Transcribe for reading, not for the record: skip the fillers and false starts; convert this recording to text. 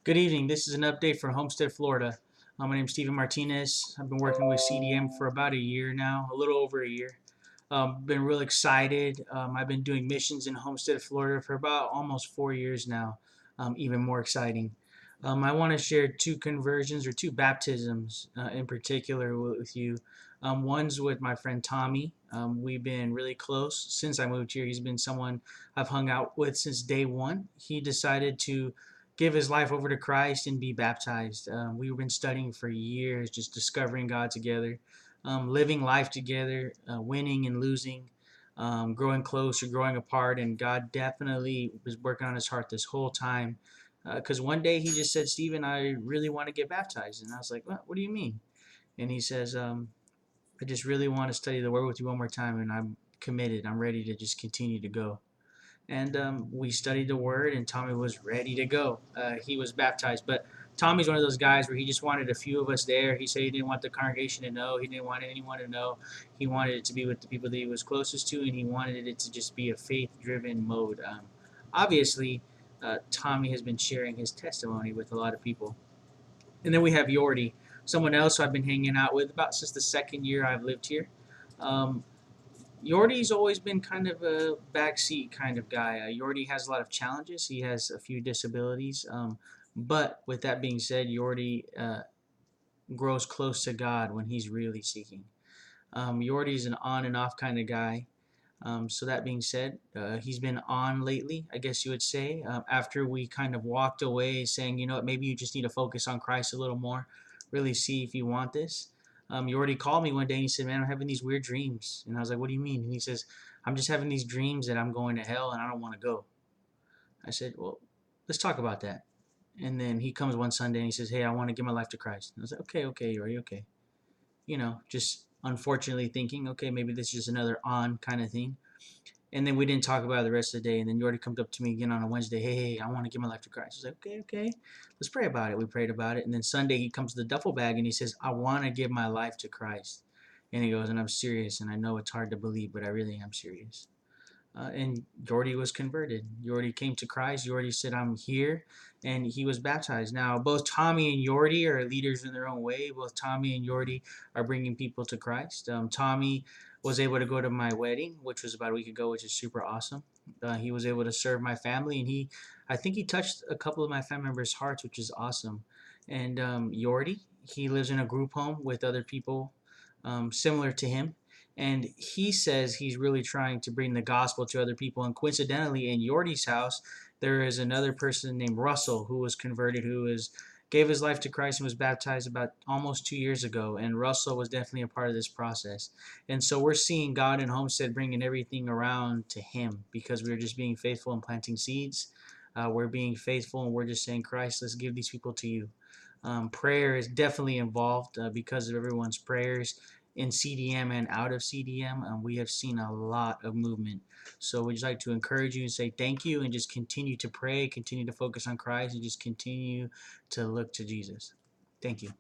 Good evening. This is an update from Homestead, Florida. My name is Steven Martinez. I've been working with CDM for about a year now, a little over a year. Been real excited. I've been doing missions in Homestead, Florida for about almost 4 years now. Even more exciting. I want to share two conversions or two baptisms in particular with you. One's with my friend Tommy. We've been really close since I moved here. He's been someone I've hung out with since day one. He decided to give his life over to Christ and be baptized. We've been studying for years, just discovering God together, living life together, winning and losing, growing closer, growing apart. And God definitely was working on his heart this whole time. Because one day he just said, Stephen, I really want to get baptized. And I was like, what do you mean? And he says, I just really want to study the Word with you one more time. And I'm committed. I'm ready to just continue to go. And we studied the Word, and Tommy was ready to go. He was baptized, but Tommy's one of those guys where he just wanted a few of us there. He said he didn't want the congregation to know. He didn't want anyone to know. He wanted it to be with the people that he was closest to, and he wanted it to just be a faith-driven mode. Obviously, Tommy has been sharing his testimony with a lot of people. And then we have Yordi, someone else I've been hanging out with about since the second year I've lived here. Um, Yordi's always been kind of a backseat kind of guy. Yordi has a lot of challenges. He has a few disabilities. But with that being said, Yordi grows close to God when he's really seeking. Yordi's an on and off kind of guy. So that being said, he's been on lately, I guess you would say, after we kind of walked away saying, you know what, maybe you just need to focus on Christ a little more, really see if you want this. You already called me one day and he said, man, I'm having these weird dreams. And I was like, what do you mean? And he says, I'm just having these dreams that I'm going to hell and I don't want to go. I said, well, let's talk about that. And then he comes one Sunday and he says, hey, I want to give my life to Christ. And I was like, okay, Yordi, okay. Just unfortunately thinking, okay, maybe this is just another on kind of thing. And then we didn't talk about it the rest of the day. And then Yordi comes up to me again on a Wednesday. Hey, I want to give my life to Christ. I was like, okay. Let's pray about it. We prayed about it. And then Sunday he comes to the duffel bag and he says, I want to give my life to Christ. And he goes, and I'm serious. And I know it's hard to believe, but I really am serious. And Yordi was converted. Yordi came to Christ. Yordi said, I'm here. And he was baptized. Now, both Tommy and Yordi are leaders in their own way. Both Tommy and Yordi are bringing people to Christ. Tommy was able to go to my wedding, which was about a week ago, which is super awesome. He was able to serve my family, and I think he touched a couple of my family members' hearts, which is awesome. And Yordi, he lives in a group home with other people similar to him, and he says he's really trying to bring the gospel to other people. And coincidentally, in Yordi's house, there is another person named Russell who was converted, gave his life to Christ and was baptized about almost 2 years ago. And Russell was definitely a part of this process. And so we're seeing God in Homestead bringing everything around to Him because we're just being faithful and planting seeds. We're being faithful and we're just saying, Christ, let's give these people to you. Prayer is definitely involved because of everyone's prayers in CDM and out of CDM. We have seen a lot of movement. So we'd just like to encourage you and say thank you and just continue to pray, continue to focus on Christ, and just continue to look to Jesus. Thank you.